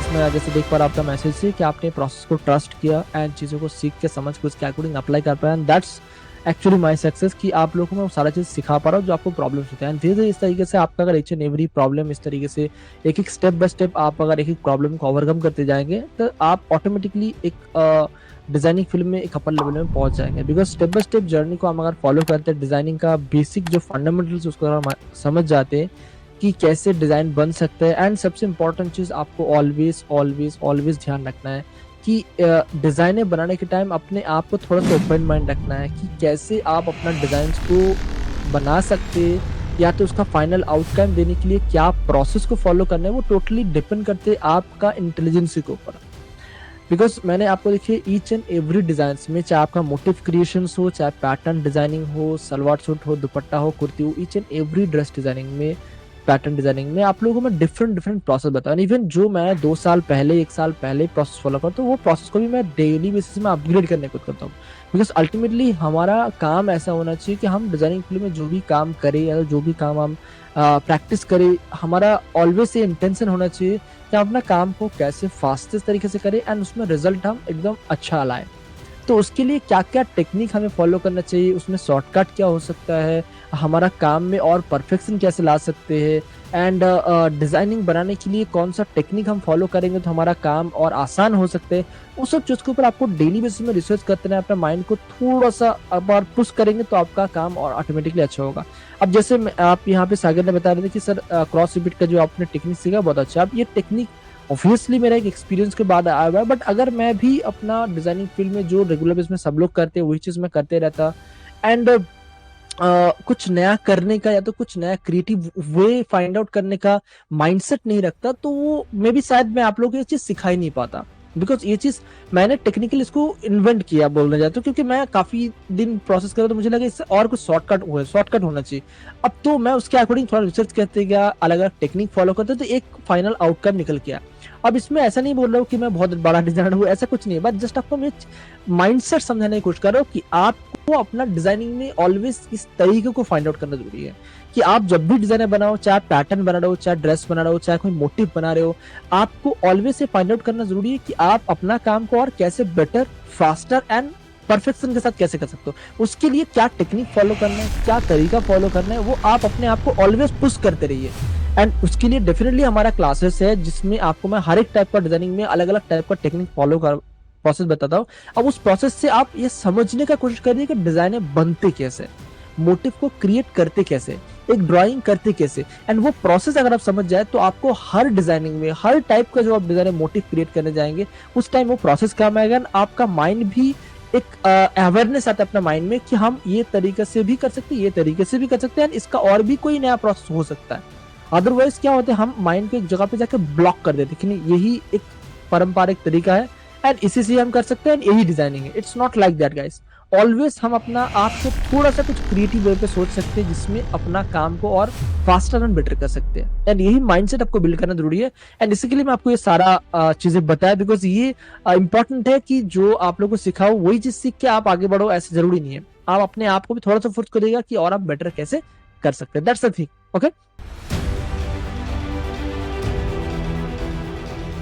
मैं जैसे देख पा रहा आपका मैसेज से कि आपने प्रोसेस को ट्रस्ट किया एंड चीज़ों को सीख के समझ के उसके अकॉर्डिंग अप्लाई कर पाया, and that's actually my success कि आप लोगों को मैं वो सारा चीज़ सिखा पा रहा हूँ जो आपको प्रॉब्लम्स होते हैं। एंड धीरे धीरे इस तरीके से आपका अगर ईच एंड एवरी प्रॉब्लम इस तरीके से एक एक स्टेप बाय स्टेप आप अगर एक एक प्रॉब्लम को ओवरकम करते जाएंगे तो आप ऑटोमेटिकली एक डिजाइनिंग फील्ड में एक अपर लेवल में पहुंच जाएंगे। Because step by step journey को हम अगर फॉलो करते हैं, डिजाइनिंग का बेसिक जो फंडामेंटल्स उसको अगर हम समझ जाते हैं कि कैसे डिजाइन बन सकते हैं। एंड सबसे इंपॉर्टेंट चीज आपको ऑलवेज ऑलवेज ऑलवेज ध्यान रखना है कि डिजाइने बनाने के टाइम अपने आप को थोड़ा सा ओपन माइंड रखना है कि कैसे आप अपना डिजाइन को बना सकते हैं, या तो उसका फाइनल आउटकम देने के लिए क्या प्रोसेस को फॉलो करना है, वो टोटली डिपेंड करते हैं आपका इंटेलिजेंस के ऊपर। बिकॉज मैंने आपको देखिए ईच एंड एवरी डिजाइन में, चाहे आपका मोटिव क्रिएशन हो, चाहे पैटर्न डिजाइनिंग हो, सलवार सूट हो, दुपट्टा हो, कुर्ती हो, each and every dress designing में, पैटर्न डिजाइनिंग में आप लोगों को मैं डिफरेंट डिफरेंट प्रोसेस बताऊँ। इवन जो मैं 2 साल पहले 1 साल पहले प्रोसेस फॉलो करता हूँ, वो प्रोसेस को भी मैं डेली बेसिस में अपग्रेड करने को करता हूँ। बिकॉज अल्टीमेटली हमारा काम ऐसा होना चाहिए कि हम डिजाइनिंग फील्ड में जो भी काम करें या जो भी काम हम प्रैक्टिस करें, हमारा ऑलवेज ये इंटेंशन होना चाहिए कि हम अपना काम को कैसे फास्टेस्ट तरीके से करें एंड उसमें रिजल्ट हम एकदम अच्छा लाएं। तो उसके लिए क्या क्या टेक्निक हमें फॉलो करना चाहिए, उसमें शॉर्टकट क्या हो सकता है, हमारा काम में और परफेक्शन कैसे ला सकते हैं, एंड डिजाइनिंग बनाने के लिए कौन सा टेक्निक हम फॉलो करेंगे तो हमारा काम और आसान हो सकते हैं, उस सब चीज के ऊपर आपको डेली बेसिस में रिसर्च करते रहना, अपने माइंड को थोड़ा सा और पुश करेंगे तो आपका काम और ऑटोमेटिकली अच्छा होगा। अब जैसे आप यहाँ पे सागर ने बता रहे थे कि सर क्रॉस रिपीट का जो आपने टेक्निक सीखा बहुत अच्छा, अब ये टेक्निक ऑब्वियसली मेरा एक एक्सपीरियंस के बाद आया हुआ है, बट अगर मैं भी अपना डिजाइनिंग फील्ड में जो रेगुलर बेस में सब लोग करते हैं वही चीज मैं करते रहता, एंड कुछ नया करने का या तो कुछ नया क्रिएटिव वे फाइंड आउट करने का माइंडसेट नहीं रखता, तो वो मे भी शायद मैं आप लोगों को ये चीज सिखा ही नहीं पाता। बिकॉज ये चीज मैंने टेक्निकली इसको इन्वेंट किया बोलने जाता हूँ, क्योंकि मैं काफी दिन प्रोसेस कर रहा, तो मुझे लगा इससे और कुछ शॉर्टकट होना चाहिए। अब तो मैं उसके अकॉर्डिंग थोड़ा रिसर्च करते गया, अलग अलग टेक्निक फॉलो करते, तो एक फाइनल आउटकम निकल गया। अब इसमें ऐसा नहीं बोल रहा हूँ कि मैं बहुत बड़ा डिजाइनर हूँ, ऐसा कुछ नहीं है, बट जस्ट आपको मैं माइंडसेट समझाने की कोशिश कर रहा हूँ कि आपको अपना डिजाइनिंग में ऑलवेज इस तरीके को फाइंड आउट करना जरूरी है कि आप जब भी डिजाइनर बनाओ, चाहे पैटर्न बना रहे हो, चाहे ड्रेस बना रहे हो, चाहे कोई मोटिव बना रहे हो, आपको ऑलवेज से फाइंड आउट करना जरूरी है कि आप अपना काम को और कैसे बेटर, फास्टर एंड परफेक्शन के साथ कैसे कर सकते हो। उसके लिए क्या टेक्निक फॉलो करना है, क्या तरीका फॉलो करना है, वो आप अपने आप को ऑलवेज पुश करते रहिए। एंड उसके लिए डेफिनेटली हमारा क्लासेस है जिसमें आपको मैं हर एक टाइप का डिजाइनिंग में अलग अलग टाइप का टेक्निक फॉलो कर प्रोसेस बताता हूँ। अब उस प्रोसेस से आप ये समझने का कोशिश करिए कि डिजाइने बनते कैसे, मोटिव को क्रिएट करते कैसे, एक ड्राइंग करते कैसे, एंड वो प्रोसेस अगर आप समझ जाए तो आपको हर डिजाइनिंग में हर टाइप का जो आप डिजाइन मोटिव क्रिएट करने जाएंगे उस टाइम वो प्रोसेस काम आएगा। आपका माइंड भी एक अवेयरनेस आता है अपना माइंड में कि हम ये तरीके से भी कर सकते हैं, ये तरीके से भी कर सकते हैं, इसका और भी कोई नया प्रोसेस हो सकता है। अदरवाइज क्या होता है, हम माइंड को एक जगह पे जाकर ब्लॉक कर देते हैं कि नहीं यही एक पारंपरिक तरीका है एंड इसी से हम कर सकते हैं, यही डिजाइनिंग है। It's not like that guys. Always हम अपना आप को थोड़ा सा कुछ क्रिएटिव वे पे सोच सकते हैं जिसमें अपना काम को और फास्टर एंड बेटर कर सकते हैं, एंड यही माइंडसेट आपको बिल्ड करना जरूरी है। एंड इसके लिए मैं आपको ये सारा चीजें बताया बिकॉज ये इंपॉर्टेंट है कि जो आप लोगों को सिखाओ वही चीज सीख के आप आगे बढ़ो, ऐसे जरूरी नहीं है। आप अपने आप को भी थोड़ा सा फोर्स करिएगा कि और आप बेटर कैसे कर सकते हैं। That's the thing. ओके।